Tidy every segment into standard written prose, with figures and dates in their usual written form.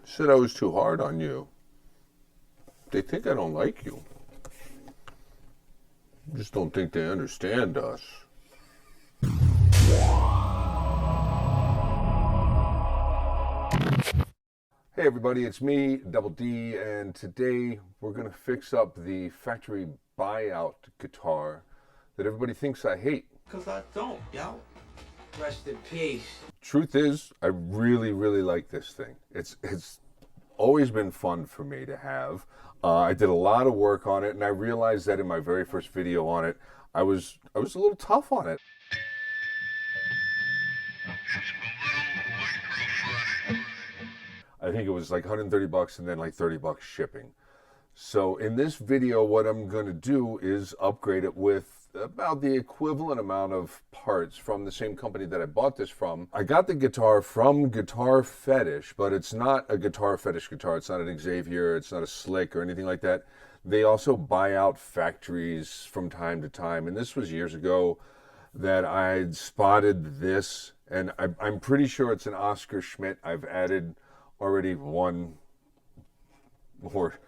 Said I was too hard on you. They think I don't like you. Just don't think they understand us. Hey everybody, it's me, Double D, and today we're going to fix up the factory buyout guitar that everybody thinks I hate. Cause I don't, yo. Rest in peace. Truth is, I really like this thing. It's always been fun for me to have. I did a lot of work on it, and I realized that in my very first video on it, I was a little tough on it. I think it was like 130 bucks and then like 30 bucks shipping. So in this video, what I'm going to do is upgrade it with about the equivalent amount of parts from the same company that I bought this from. I got the guitar from Guitar Fetish, but it's not a Guitar Fetish guitar. It's not an Xavier, it's not a Slick or anything like that. They also buy out factories from time to time. And this was years ago that I'd spotted this, and I'm pretty sure it's an Oscar Schmidt. I've added already one or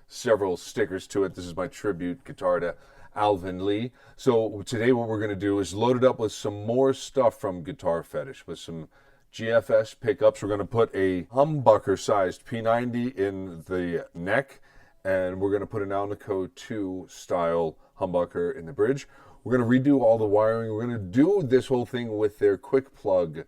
several stickers to it. This is my tribute guitar to Alvin Lee. So today what we're going to do is load it up with some more stuff from Guitar Fetish, with some GFS pickups. We're going to put a humbucker sized P90 in the neck, and we're going to put an Alnico 2 style humbucker in the bridge. We're going to redo all the wiring. We're going to do this whole thing with their quick plug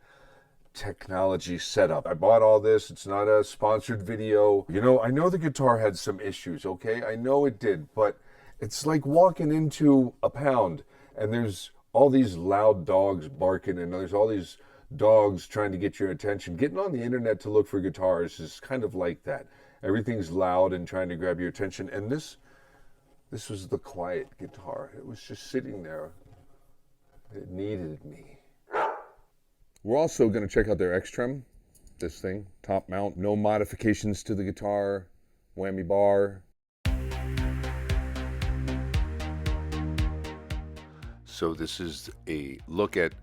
technology setup. I bought all this. It's not a sponsored video. You know, I know the guitar had some issues, okay? I know it did, but it's like walking into a pound and there's all these loud dogs barking and there's all these dogs trying to get your attention. Getting on the internet to look for guitars is kind of like that. Everything's loud and trying to grab your attention, and this was the quiet guitar. It was just sitting there. It needed me. We're also going to check out their Xtrem, this thing, top mount, no modifications to the guitar, whammy bar. So this is a look at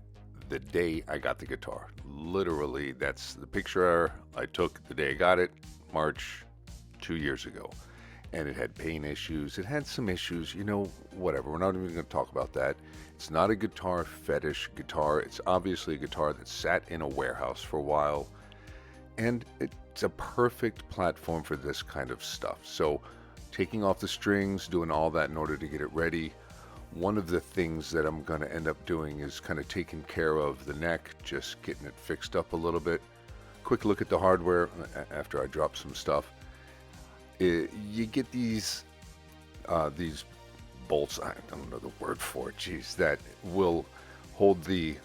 the day I got the guitar. Literally, that's the picture I took the day I got it, March 2 years ago. And it had pain issues. It had some issues, you know, whatever. We're not even going to talk about that. It's not a Guitar Fetish guitar. It's obviously a guitar that sat in a warehouse for a while. And it's a perfect platform for this kind of stuff. So taking off the strings, doing all that in order to get it ready. One of the things that I'm going to end up doing is kind of taking care of the neck, just getting it fixed up a little bit. Quick look at the hardware after I drop some stuff. You get these bolts, I don't know the word for it, geez, that will hold the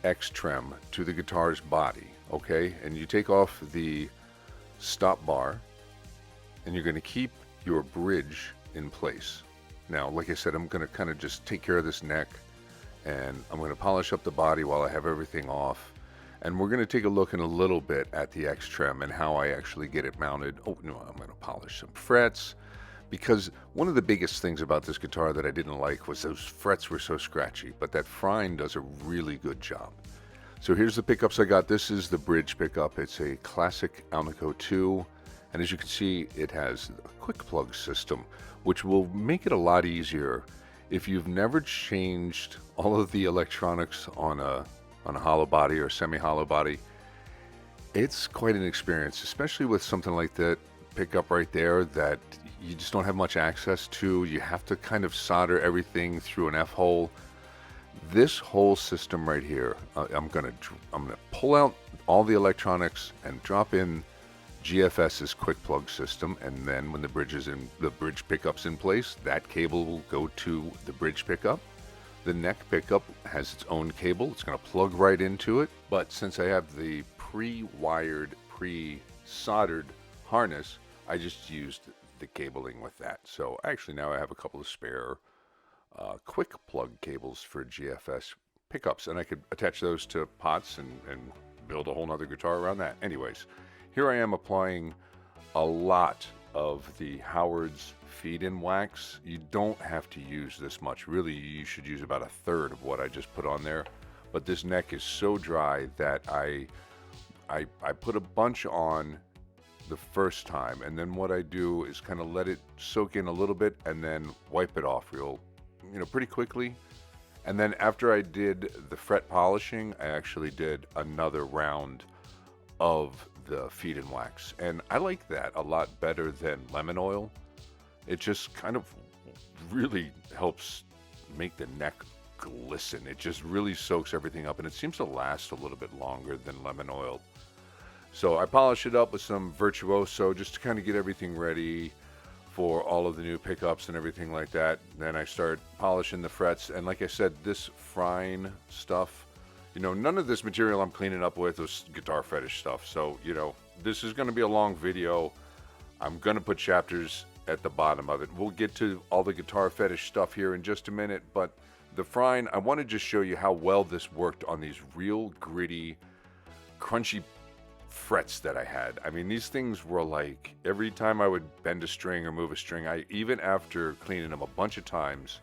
Xtrem to the guitar's body, okay? And you take off the stop bar and you're going to keep your bridge in place. Now, like I said, I'm going to kind of just take care of this neck, and I'm going to polish up the body while I have everything off. And we're going to take a look in a little bit at the Xtrem and how I actually get it mounted. Oh, no, I'm going to polish some frets, because one of the biggest things about this guitar that I didn't like was those frets were so scratchy, but that Frine does a really good job. So here's the pickups I got. This is the bridge pickup. It's a classic Alnico 2, and as you can see, it has a quick plug system, which will make it a lot easier if you've never changed all of the electronics on a hollow body or semi-hollow body. It's quite an experience, especially with something like that pickup right there that you just don't have much access to. You have to kind of solder everything through an F-hole. This whole system right here, I'm gonna pull out all the electronics and drop in GFS's quick plug system, and then when the bridge pickup's in place, that cable will go to the bridge pickup. The neck pickup has its own cable. It's going to plug right into it. But since I have the pre-wired, pre-soldered harness, I just used the cabling with that. So actually now I have a couple of spare quick plug cables for GFS pickups, and I could attach those to pots and build a whole nother guitar around that. Anyways, here I am applying a lot of the Howard's feed-in wax. You don't have to use this much. Really, you should use about a third of what I just put on there. But this neck is so dry that I put a bunch on the first time, and then what I do is kind of let it soak in a little bit and then wipe it off pretty quickly. And then after I did the fret polishing, I actually did another round of the feed and wax. And I like that a lot better than lemon oil. It just kind of really helps make the neck glisten. It just really soaks everything up, and it seems to last a little bit longer than lemon oil. So I polish it up with some Virtuoso just to kind of get everything ready for all of the new pickups and everything like that. Then I start polishing the frets, and like I said, this fine stuff, none of this material I'm cleaning up with was guitar fetish stuff. So, this is going to be a long video. I'm going to put chapters at the bottom of it. We'll get to all the guitar fetish stuff here in just a minute, but the frine, I want to just show you how well this worked on these real gritty, crunchy frets that I had. I mean, these things were like, every time I would bend a string or move a string, even after cleaning them a bunch of times,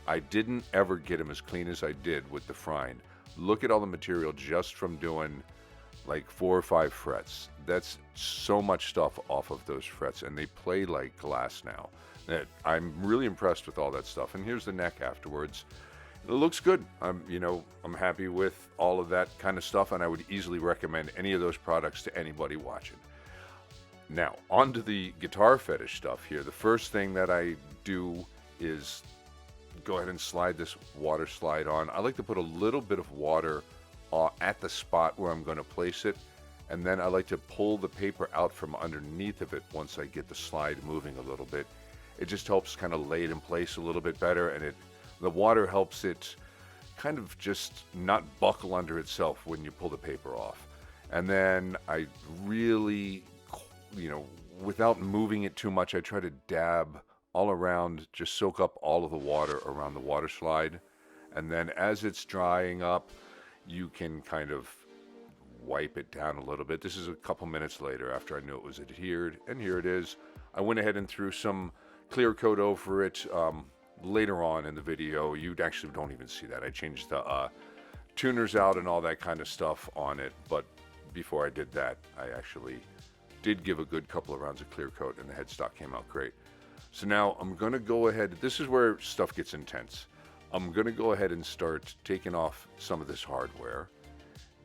I didn't ever get them as clean as I did with the frine. Look at all the material just from doing like 4 or 5 frets. That's so much stuff off of those frets, and they play like glass now. I'm really impressed with all that stuff. And here's the neck afterwards. It looks good. I'm happy with all of that kind of stuff, and I would easily recommend any of those products to anybody watching. Now, on to the guitar fetish stuff here. The first thing that I do is go ahead and slide this water slide on. I like to put a little bit of water at the spot where I'm going to place it, and then I like to pull the paper out from underneath of it once I get the slide moving a little bit. It just helps kind of lay it in place a little bit better, and the water helps it kind of just not buckle under itself when you pull the paper off. And then I really, without moving it too much, I try to dab all around, just soak up all of the water around the water slide. And then as it's drying up, you can kind of wipe it down a little bit. This is a couple minutes later after I knew it was adhered, and here it is. I went ahead and threw some clear coat over it. Later on in the video, you actually don't even see that. I changed the tuners out and all that kind of stuff on it, but before I did that, I actually did give a good couple of rounds of clear coat, and the headstock came out great. So now I'm going to go ahead. This is where stuff gets intense. I'm going to go ahead and start taking off some of this hardware.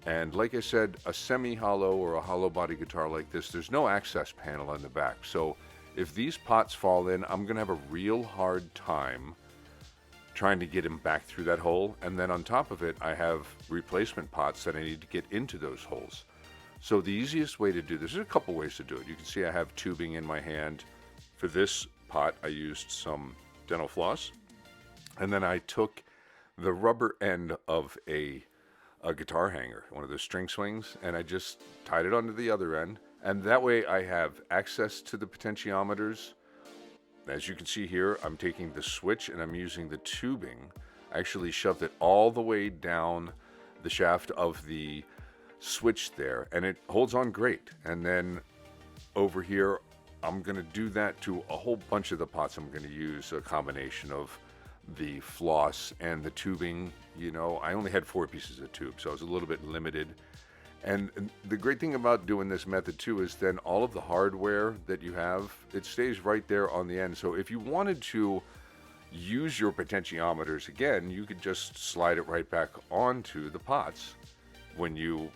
And like I said, a semi-hollow or a hollow body guitar like this, there's no access panel in the back. So if these pots fall in, I'm going to have a real hard time trying to get them back through that hole. And then on top of it, I have replacement pots that I need to get into those holes. So the easiest way to do this, there's a couple ways to do it. You can see I have tubing in my hand. For this pot, I used some dental floss. And then I took the rubber end of a guitar hanger, one of those string swings, and I just tied it onto the other end. And that way I have access to the potentiometers. As you can see here, I'm taking the switch and I'm using the tubing. I actually shoved it all the way down the shaft of the switch there, and it holds on great. And then over here, I'm going to do that to a whole bunch of the pots. I'm going to use a combination of the floss and the tubing. I only had 4 pieces of tube, so I was a little bit limited. And the great thing about doing this method too is then all of the hardware that you have, it stays right there on the end. So if you wanted to use your potentiometers again, you could just slide it right back onto the pots when you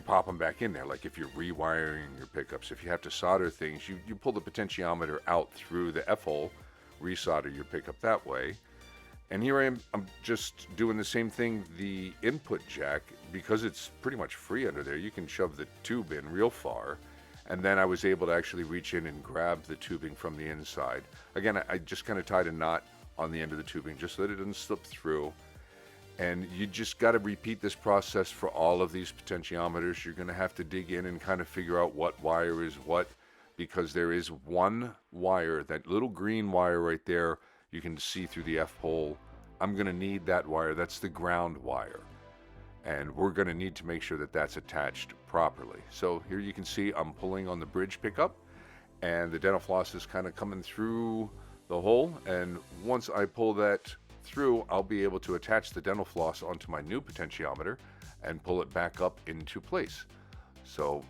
pop them back in there. Like if you're rewiring your pickups, if you have to solder things, you pull the potentiometer out through the F-hole, resolder your pickup that way. And here I am, I'm just doing the same thing, the input jack, because it's pretty much free under there. You can shove the tube in real far, and then I was able to actually reach in and grab the tubing from the inside. Again, I just kind of tied a knot on the end of the tubing just so that it doesn't slip through. And you just got to repeat this process for all of these potentiometers. You're going to have to dig in and kind of figure out what wire is what, because there is one wire, that little green wire right there, you can see through the F-hole. I'm going to need that wire. That's the ground wire. And we're going to need to make sure that that's attached properly. So here you can see I'm pulling on the bridge pickup, and the dental floss is kind of coming through the hole. And once I pull that through, I'll be able to attach the dental floss onto my new potentiometer and pull it back up into place. So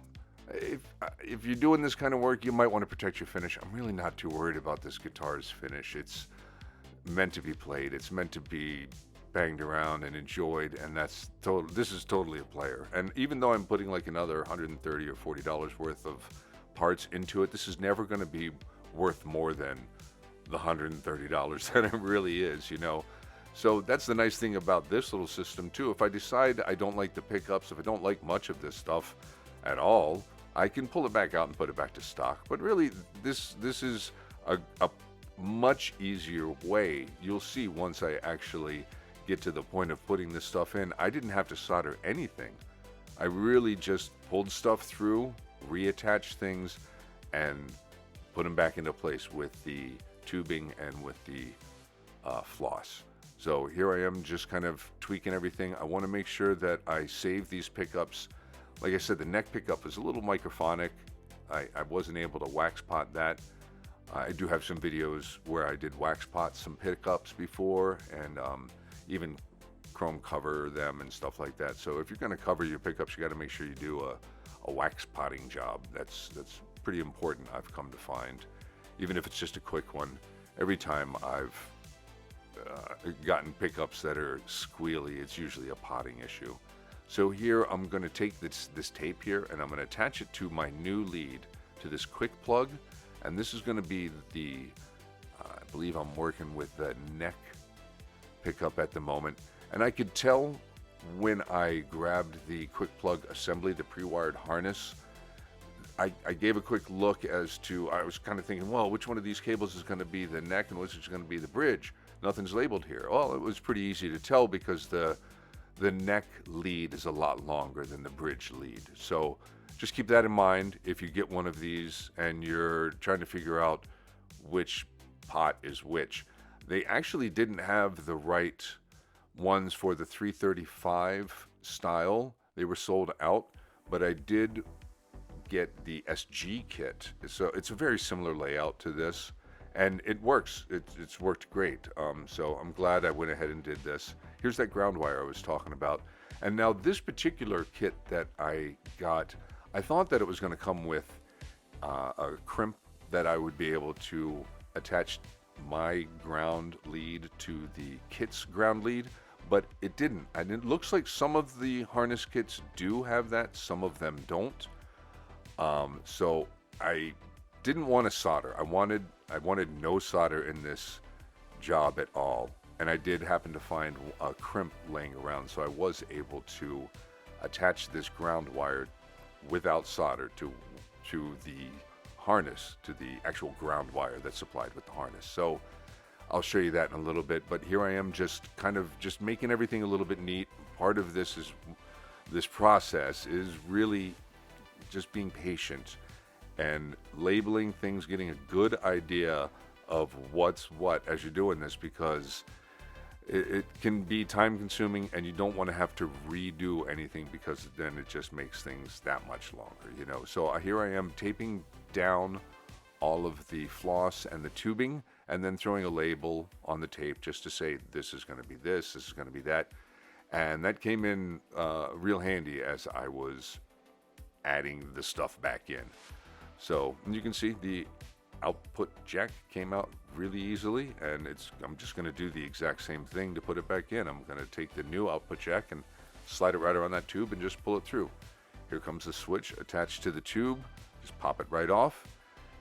If you're doing this kind of work, you might want to protect your finish. I'm really not too worried about this guitar's finish. It's meant to be played. It's meant to be banged around and enjoyed, and that's total. This is totally a player. And even though I'm putting like another 130 or $40 worth of parts into it, this is never going to be worth more than the $130 that it really is, you know. So that's the nice thing about this little system too. If I decide I don't like the pickups, if I don't like much of this stuff at all, I can pull it back out and put it back to stock. But really, this is a much easier way. You'll see once I actually get to the point of putting this stuff in. I didn't have to solder anything. I really just pulled stuff through, reattached things, and put them back into place with the tubing and with the floss. So here I am just kind of tweaking everything. I want to make sure that I save these pickups. Like I said, the neck pickup is a little microphonic. I wasn't able to wax pot that. I do have some videos where I did wax pot some pickups before, and even chrome cover them and stuff like that. So if you're going to cover your pickups, you got to make sure you do a wax potting job. That's pretty important, I've come to find. Even if it's just a quick one. Every time I've gotten pickups that are squealy, it's usually a potting issue. So here I'm going to take this tape here, and I'm going to attach it to my new lead, to this quick plug. And this is going to be the, I believe I'm working with the neck pickup at the moment. And I could tell when I grabbed the quick plug assembly, the pre-wired harness, I gave a quick look as to, I was kind of thinking, well, which one of these cables is going to be the neck and which is going to be the bridge? Nothing's labeled here. Well, it was pretty easy to tell because the neck lead is a lot longer than the bridge lead. So just keep that in mind if you get one of these and you're trying to figure out which pot is which. They actually didn't have the right ones for the 335 style. They were sold out, but I did get the SG kit. So it's a very similar layout to this, and it works. It's worked great. So I'm glad I went ahead and did this. Here's that ground wire I was talking about. And now this particular kit that I got, I thought that it was going to come with a crimp that I would be able to attach my ground lead to the kit's ground lead, but it didn't. And it looks like some of the harness kits do have that, some of them don't. So I didn't want to solder. I wanted no solder in this job at all. And I did happen to find a crimp laying around, so I was able to attach this ground wire without solder to the harness, to the actual ground wire that's supplied with the harness. So I'll show you that in a little bit, but here I am just making everything a little bit neat. Part of this process is really just being patient and labeling things, getting a good idea of what's what as you're doing this, because it can be time consuming and you don't want to have to redo anything, because then it just makes things that much longer, you know. So here I am taping down all of the floss and the tubing, and then throwing a label on the tape just to say this is going to be this is going to be that. And that came in real handy as I was adding the stuff back in. So you can see the output jack came out really easily, and I'm just going to do the exact same thing to put it back in. I'm going to take the new output jack and slide it right around that tube and just pull it through. Here comes the switch attached to the tube. Just pop it right off.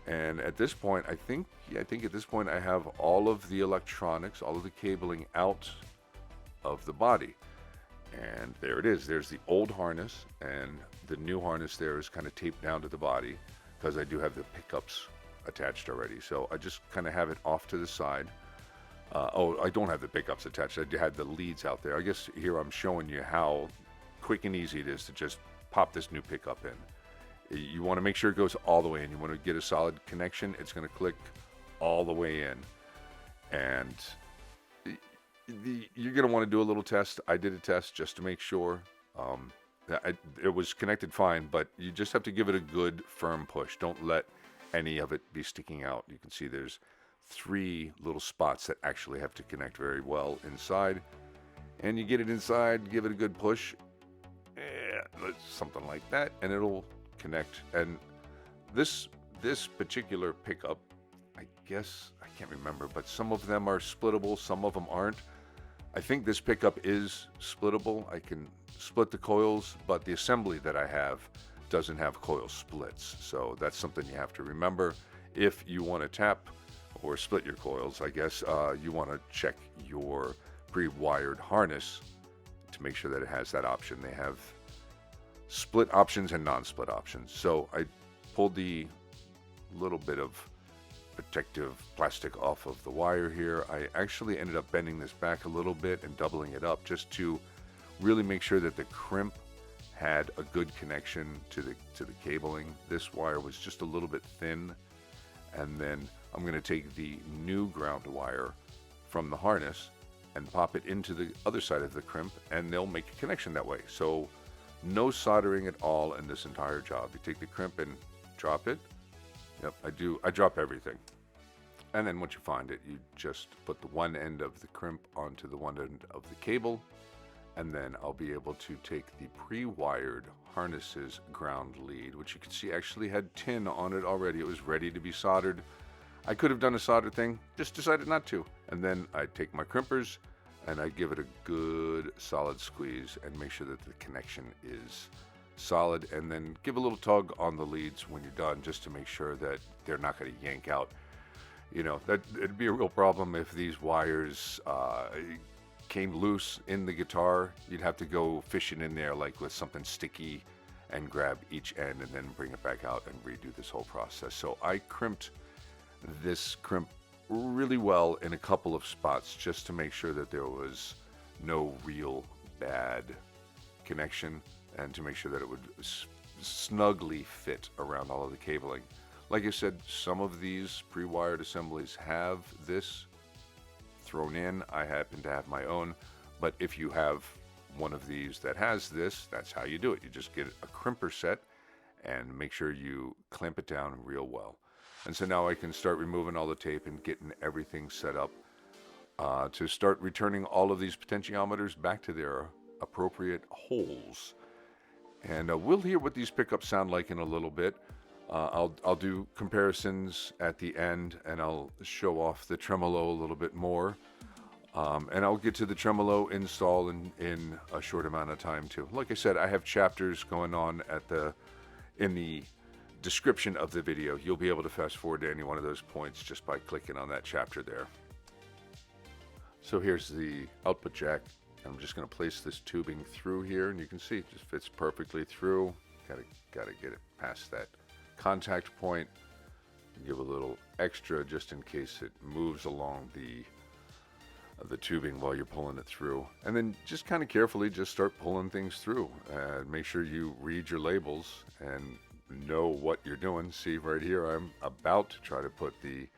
And at this point, I think at this point I have all of the electronics, all of the cabling out of the body. And there it is. There's the old harness, and the new harness there is kind of taped down to the body because I do have the pickups attached already. So I just kind of have it off to the side. I don't have the pickups attached. I had the leads out there. I guess here I'm showing you how quick and easy it is to just pop this new pickup in. You want to make sure it goes all the way in. You want to get a solid connection. It's going to click all the way in. And you're going to want to do a little test. I did a test just to make sure. It was connected fine, but you just have to give it a good firm push. Don't let any of it be sticking out. You can see there's 3 little spots that actually have to connect very well inside. And you get it inside, give it a good push. Something like that, and it'll connect. And this particular pickup, I guess, I can't remember, but some of them are splittable, some of them aren't. I think this pickup is splittable. I can split the coils, but the assembly that I have doesn't have coil splits. So that's something you have to remember. If you want to tap or split your coils, I guess you want to check your pre-wired harness to make sure that it has that option. They have split options and non-split options. So I pulled the little bit of protective plastic off of the wire here. I actually ended up bending this back a little bit and doubling it up just to really make sure that the crimp had a good connection to the cabling. This wire was just a little bit thin, and then I'm going to take the new ground wire from the harness and pop it into the other side of the crimp, and they'll make a connection that way. So no soldering at all in this entire job. You take the crimp and drop it. Yep, I drop everything. And then once you find it, you just put the one end of the crimp onto the one end of the cable, and then I'll be able to take the pre-wired harnesses ground lead, which you can see actually had tin on it already. It was ready to be soldered. I could have done a solder thing, just decided not to. And then I take my crimpers and I give it a good solid squeeze and make sure that the connection is solid, and then give a little tug on the leads when you're done, just to make sure that they're not going to yank out. You know, that it'd be a real problem if these wires came loose in the guitar. You'd have to go fishing in there like with something sticky and grab each end and then bring it back out and redo this whole process. So I crimped this crimp really well in a couple of spots just to make sure that there was no real bad connection, and to make sure that it would snugly fit around all of the cabling. Like I said, some of these pre-wired assemblies have this thrown in. I happen to have my own, but if you have one of these that has this, that's how you do it. You just get a crimper set and make sure you clamp it down real well. And so now I can start removing all the tape and getting everything set up to start returning all of these potentiometers back to their appropriate holes. And we'll hear what these pickups sound like in a little bit. I'll do comparisons at the end, and I'll show off the tremolo a little bit more. And I'll get to the tremolo install in a short amount of time too. Like I said, I have chapters going on in the description of the video. You'll be able to fast forward to any one of those points just by clicking on that chapter there. So here's the output jack. I'm just going to place this tubing through here, and you can see it just fits perfectly through. Gotta get it past that contact point. Give a little extra just in case it moves along the tubing while you're pulling it through. And then just kind of carefully just start pulling things through. And make sure you read your labels and know what you're doing. See right here, I'm about to try to put the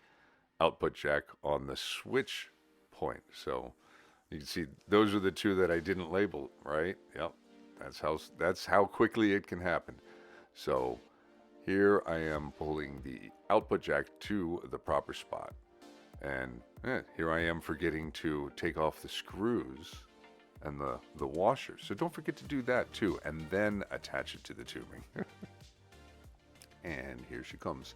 output jack on the switch point. So you can see those are the two that I didn't label, right? Yep, that's how quickly it can happen. So here I am pulling the output jack to the proper spot, and here I am forgetting to take off the screws and the washers. So don't forget to do that too, and then attach it to the tubing. And here she comes.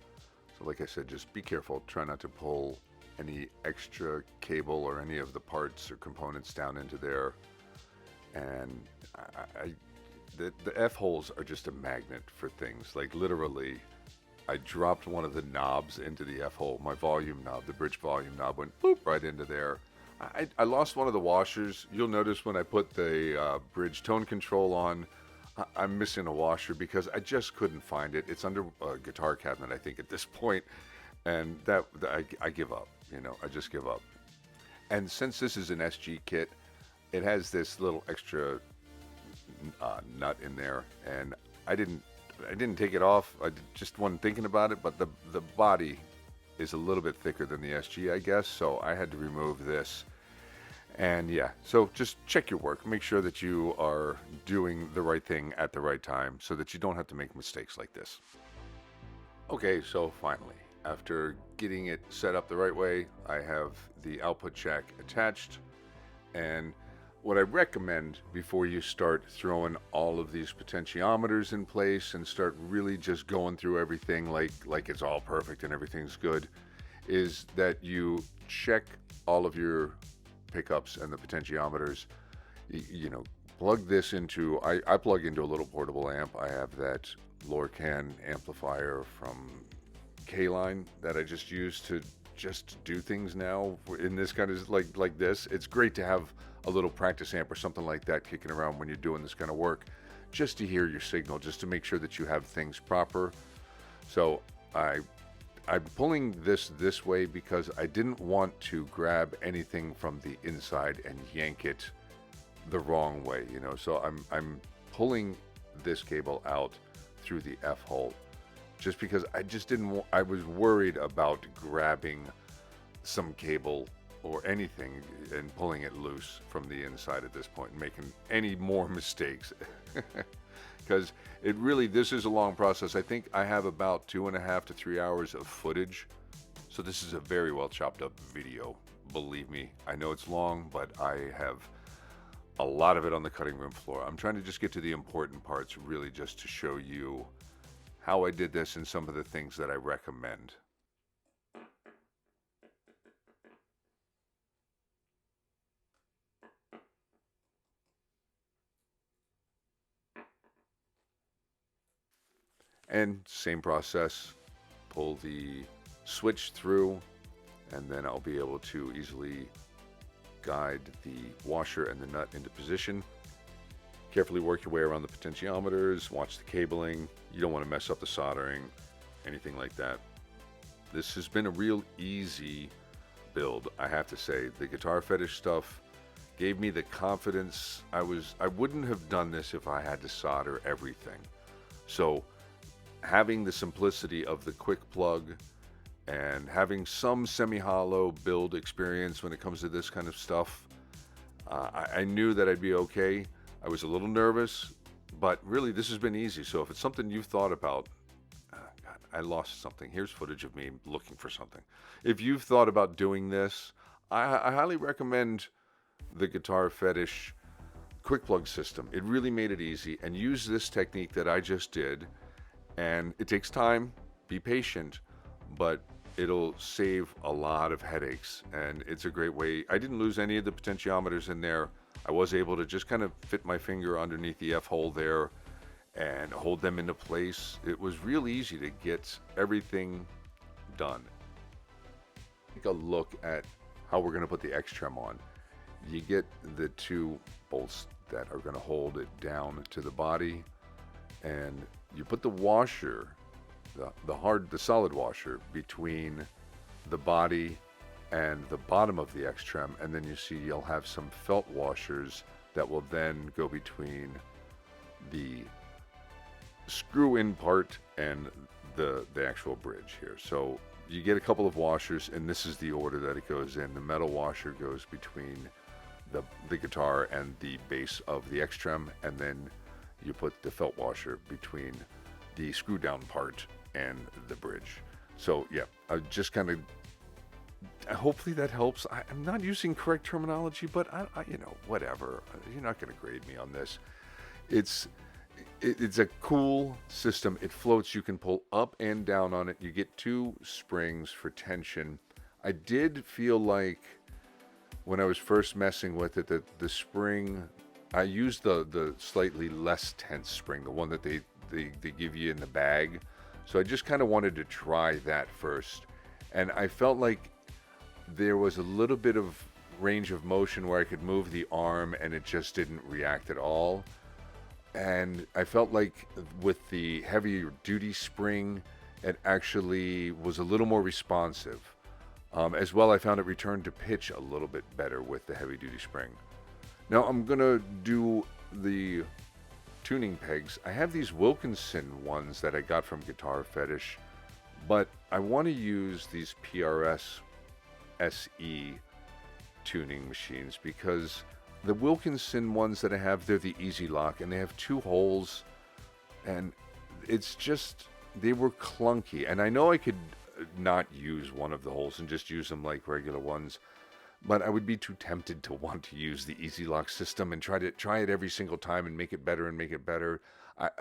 So like I said, just be careful. Try not to pull any extra cable or any of the parts or components down into there. And the F-holes are just a magnet for things. Like literally, I dropped one of the knobs into the F-hole. My volume knob, the bridge volume knob, went boop right into there. I lost one of the washers. You'll notice when I put the bridge tone control on, I'm missing a washer because I just couldn't find it. It's under a guitar cabinet, I think, at this point. And I give up. You know, I just give up. And since this is an SG kit, it has this little extra nut in there, and I didn't take it off. I just wasn't thinking about it, but the body is a little bit thicker than the SG, I guess, so I had to remove this. And yeah, so just check your work. Make sure that you are doing the right thing at the right time so that you don't have to make mistakes like this. Okay, so finally, after getting it set up the right way, I have the output jack attached, and what I recommend before you start throwing all of these potentiometers in place and start really just going through everything like it's all perfect and everything's good is that you check all of your pickups and the potentiometers. Plug this into, I plug into a little portable amp. I have that Lorcan amplifier from K-Line that I just use to just do things now in this kind of like this. It's great to have a little practice amp or something like that kicking around when you're doing this kind of work, just to hear your signal, just to make sure that you have things proper. So I'm pulling this way because I didn't want to grab anything from the inside and yank it the wrong way, So I'm pulling this cable out through the F hole just because I just didn't I was worried about grabbing some cable or anything and pulling it loose from the inside at this point and making any more mistakes. Because this is a long process. I think I have about 2.5 to 3 hours of footage. So this is a very well chopped up video. Believe me, I know it's long, but I have a lot of it on the cutting room floor. I'm trying to just get to the important parts, really just to show you how I did this and some of the things that I recommend. And same process, pull the switch through, and then I'll be able to easily guide the washer and the nut into position. Carefully work your way around the potentiometers, watch the cabling. You don't want to mess up the soldering, anything like that. This has been a real easy build, I have to say. The guitar fetish stuff gave me the confidence. I wouldn't have done this if I had to solder everything. So having the simplicity of the quick plug and having some semi-hollow build experience when it comes to this kind of stuff, I knew that I'd be okay. I was a little nervous, but really this has been easy. So if it's something you've thought about, God, I lost something. Here's footage of me looking for something. If you've thought about doing this, I highly recommend the Guitar Fetish quick plug system. It really made it easy, and use this technique that I just did. And it takes time, be patient, but it'll save a lot of headaches, and it's a great way. I didn't lose any of the potentiometers in there. I was able to just kind of fit my finger underneath the F hole there and hold them into place. It was real easy to get everything done. Take a look at how we're going to put the Xtrem on. You get the two bolts that are going to hold it down to the body, and you put the washer, the solid washer, between the body and the bottom of the Xtrem, and then you see you'll have some felt washers that will then go between the screw-in part and the actual bridge here. So you get a couple of washers, and this is the order that it goes in. The metal washer goes between the guitar and the base of the Xtrem, and then you put the felt washer between the screw down part and the bridge. So yeah, I just kind of, hopefully that helps. I'm not using correct terminology, but I whatever. You're not going to grade me on this. It's a cool system. It floats. You can pull up and down on it. You get two springs for tension. I did feel like when I was first messing with it that the spring, I used the slightly less tense spring, the one that they give you in the bag. So I just kind of wanted to try that first. And I felt like there was a little bit of range of motion where I could move the arm and it just didn't react at all. And I felt like with the heavier duty spring, it actually was a little more responsive. As well, I found it returned to pitch a little bit better with the heavy duty spring. Now I'm gonna do the tuning pegs. I have these Wilkinson ones that I got from Guitar Fetish, but I want to use these PRS SE tuning machines because the Wilkinson ones that I have, they're the Easy Lock, and they have two holes, and it's just, they were clunky. And I know I could not use one of the holes and just use them like regular ones, but I would be too tempted to want to use the Easy Lock system and try it every single time and make it better and make it better.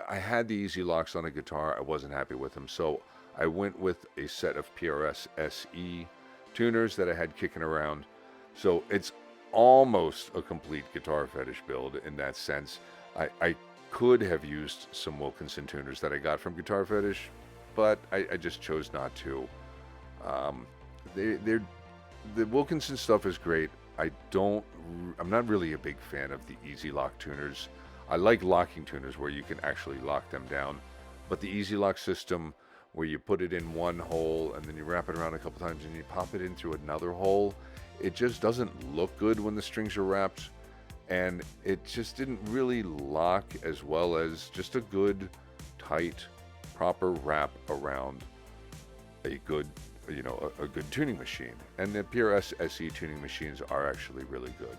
I had the Easy Locks on a guitar. I wasn't happy with them, so I went with a set of PRS SE tuners that I had kicking around. So it's almost a complete guitar fetish build in that sense. I could have used some Wilkinson tuners that I got from Guitar Fetish, but I just chose not to. Um, they're the Wilkinson stuff is great. I'm not really a big fan of the Easy Lock tuners. I like locking tuners where you can actually lock them down, but the Easy Lock system where you put it in one hole and then you wrap it around a couple times and you pop it in through another hole, it just doesn't look good when the strings are wrapped, and it just didn't really lock as well as just a good, tight, proper wrap around a good, a good tuning machine. And the PRS SE tuning machines are actually really good.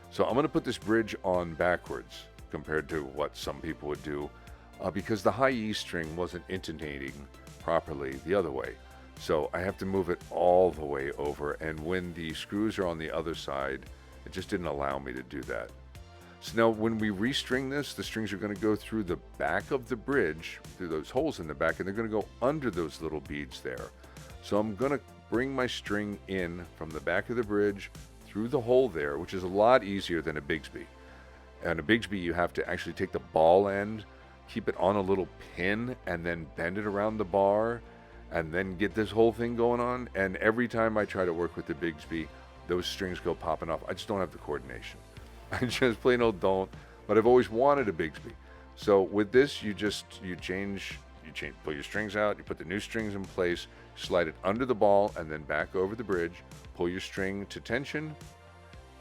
So I'm going to put this bridge on backwards compared to what some people would do, because the high E string wasn't intonating properly the other way. So I have to move it all the way over, and when the screws are on the other side, it just didn't allow me to do that. So now when we restring this, the strings are going to go through the back of the bridge, through those holes in the back, and they're going to go under those little beads there. So I'm going to bring my string in from the back of the bridge through the hole there, which is a lot easier than a Bigsby. And a Bigsby, you have to actually take the ball end, keep it on a little pin, and then bend it around the bar, and then get this whole thing going on. And every time I try to work with the Bigsby, those strings go popping off. I just don't have the coordination. I just plain old don't. But I've always wanted a Bigsby. So with this, you pull your strings out, you put the new strings in place, slide it under the ball, and then back over the bridge, pull your string to tension,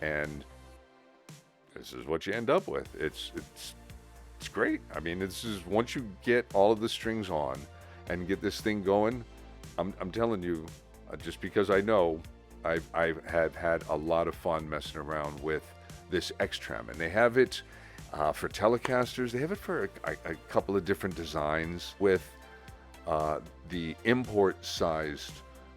and this is what you end up with. It's great. I mean, this is once you get all of the strings on and get this thing going, I'm telling you, just because I know, I have had a lot of fun messing around with this Xtrem, and they have it for Telecasters. They have it for a couple of different designs with the import-sized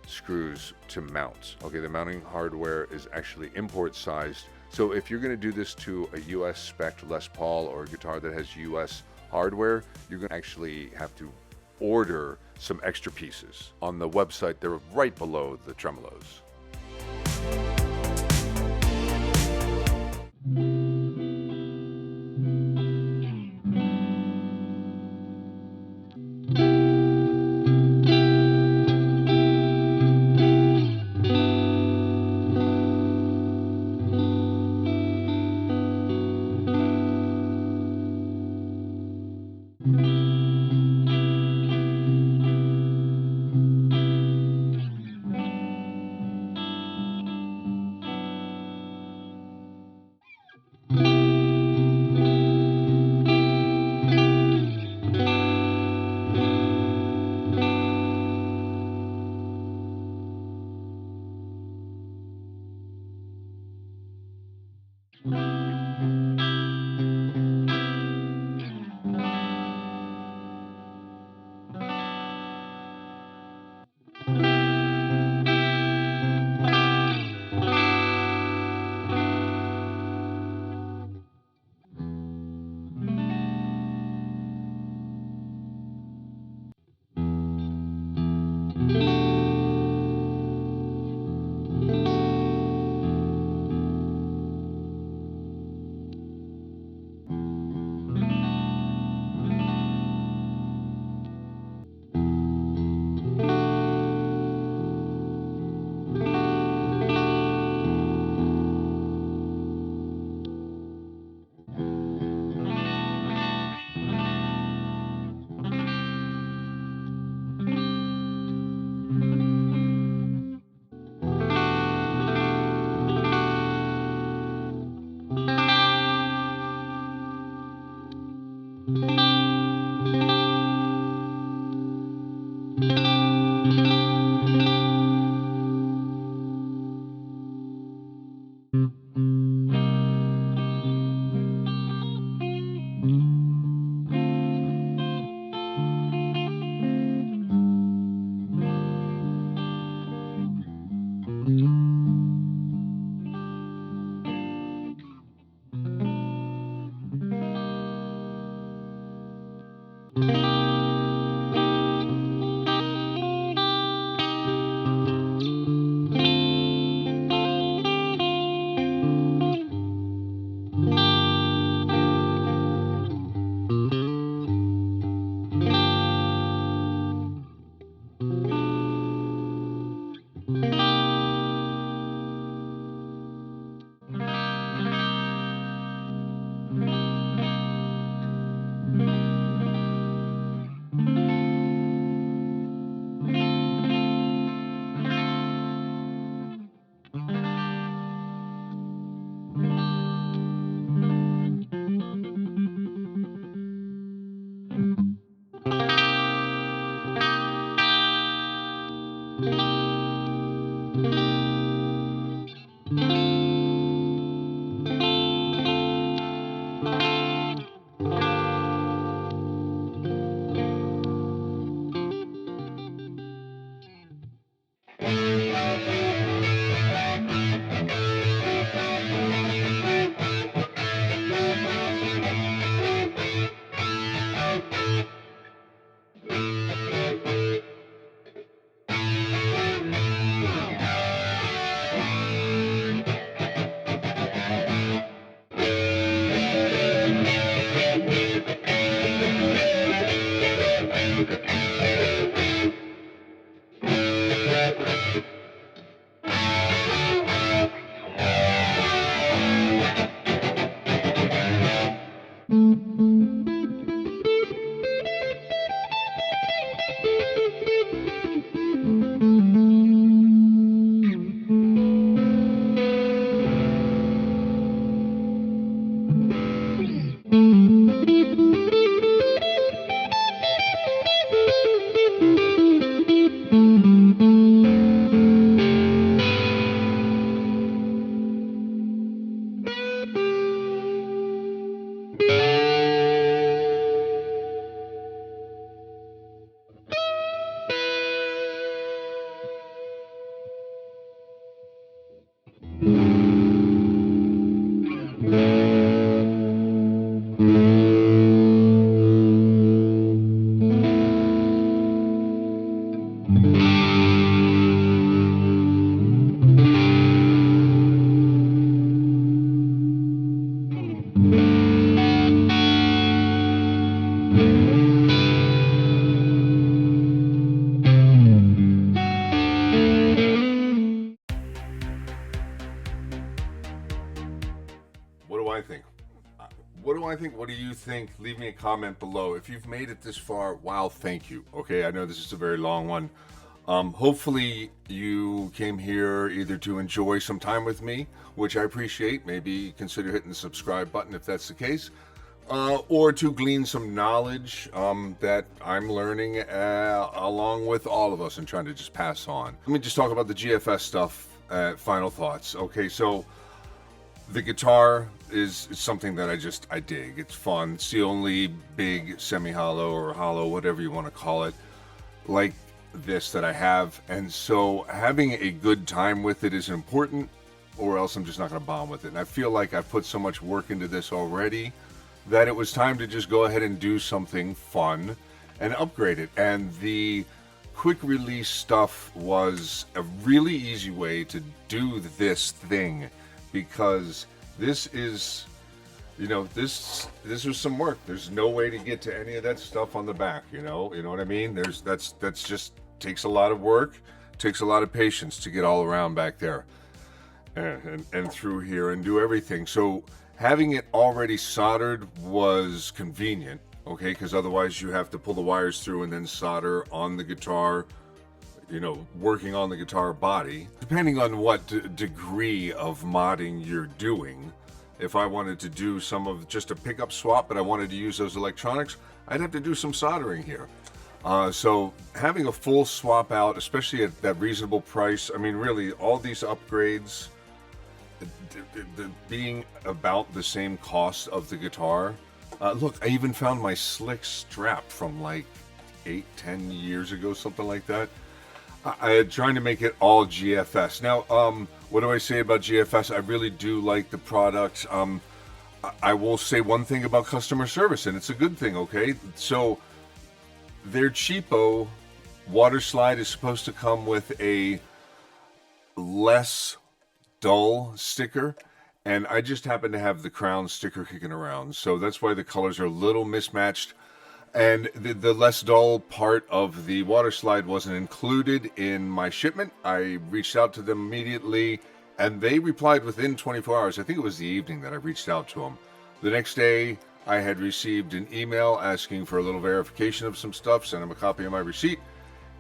screws to mount. Okay, the mounting hardware is actually import-sized. So if you're going to do this to a US spec Les Paul or a guitar that has US hardware, you're going to actually have to order some extra pieces. On the website, they're right below the tremolos. What do I think? What do I think? What do you think? Leave me a comment below. If you've made it this far, wow, thank you. Okay, I know this is a very long one. Hopefully you came here either to enjoy some time with me, which I appreciate. Maybe consider hitting the subscribe button if that's the case. Or to glean some knowledge that I'm learning along with all of us and trying to just pass on. Let me just talk about the GFS stuff. Final thoughts. Okay, so the guitar is something that I dig. It's fun. It's the only big semi-hollow or hollow, whatever you want to call it, like this that I have. And so having a good time with it is important, or else I'm just not going to bomb with it. And I feel like I've put so much work into this already that it was time to just go ahead and do something fun and upgrade it. And the quick release stuff was a really easy way to do this thing, because this is, you know, this was some work. There's no way to get to any of that stuff on the back, you know what I mean? That's just takes a lot of work, takes a lot of patience to get all around back there and through here and do everything. So having it already soldered was convenient, okay, because otherwise you have to pull the wires through and then solder on the guitar, you know, working on the guitar body. Depending on what degree of modding you're doing, if I wanted to do some of just a pickup swap, but I wanted to use those electronics, I'd have to do some soldering here. So having a full swap out, especially at that reasonable price, I mean, really, all these upgrades being about the same cost of the guitar. Look, I even found my slick strap from like 8-10 years ago, something like that. I'm trying to make it all GFS. Now, what do I say about GFS? I really do like the product. I will say one thing about customer service, and it's a good thing, okay? So their cheapo waterslide is supposed to come with a less dull sticker, and I just happen to have the crown sticker kicking around, so that's why the colors are a little mismatched. And the less dull part of the waterslide wasn't included in my shipment. I reached out to them immediately, and they replied within 24 hours. I think it was the evening that I reached out to them. The next day, I had received an email asking for a little verification of some stuff, sent them a copy of my receipt,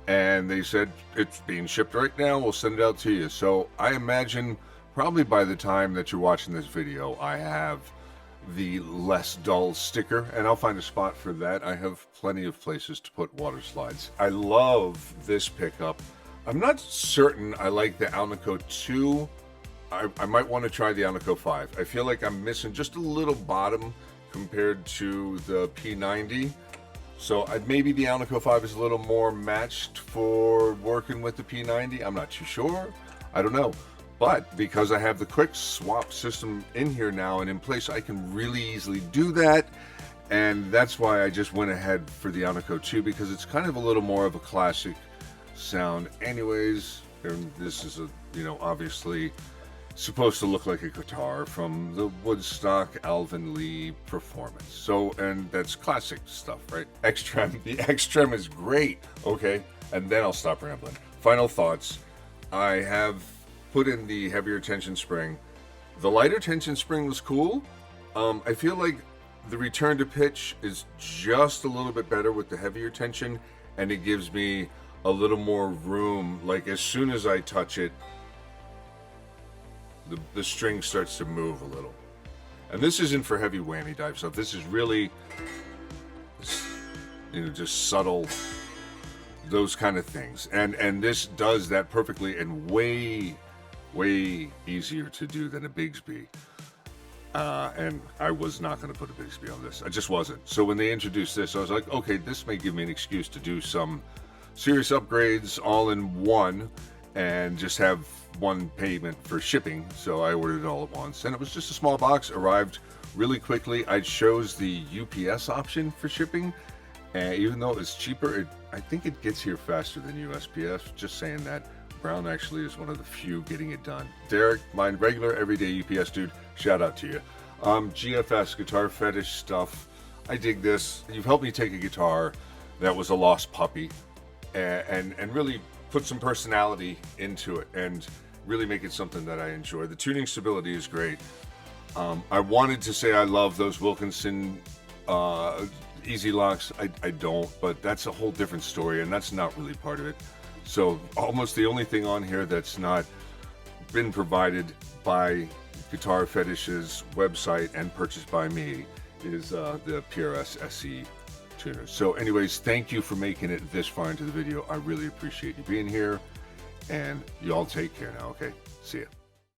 and they said, it's being shipped right now, we'll send it out to you. So I imagine probably by the time that you're watching this video, I have the less dull sticker, and I'll find a spot for that. I have plenty of places to put water slides. I love this pickup. I'm not certain I like the Alnico 2. I might want to try the Alnico 5. I feel like I'm missing just a little bottom compared to the P90. So maybe the Alnico 5 is a little more matched for working with the P90. I'm not too sure. I don't know. But because I have the quick swap system in here now and in place, I can really easily do that. And that's why I just went ahead for the Alnico 2, because it's kind of a little more of a classic sound anyways. And this is obviously supposed to look like a guitar from the Woodstock Alvin Lee performance. So, and that's classic stuff, right? Xtrem, the Xtrem is great. Okay, and then I'll stop rambling. Final thoughts. I have put in the heavier tension spring. The lighter tension spring was cool. I feel like the return to pitch is just a little bit better with the heavier tension, and it gives me a little more room. Like as soon as I touch it, the string starts to move a little. And this isn't for heavy whammy dive stuff. This is really, just subtle, those kind of things. And this does that perfectly, and way easier to do than a Bigsby. And I was not going to put a Bigsby on this. I just wasn't. So when they introduced this, I was like, okay, this may give me an excuse to do some serious upgrades all in one and just have one payment for shipping. So I ordered it all at once, and it was just a small box, arrived really quickly. I chose the UPS option for shipping, and even though it's cheaper, I think it gets here faster than USPS. Just saying that. Brown actually is one of the few getting it done. Derek, my regular everyday UPS dude, shout out to you. GFS, Guitar Fetish stuff. I dig this. You've helped me take a guitar that was a lost puppy and really put some personality into it and really make it something that I enjoy. The tuning stability is great. I wanted to say I love those Wilkinson Easy Locks. I don't, but that's a whole different story, and that's not really part of it. So almost the only thing on here that's not been provided by Guitar Fetish's website and purchased by me is the PRS SE tuner. So anyways, thank you for making it this far into the video. I really appreciate you being here, and y'all take care now, okay? See ya.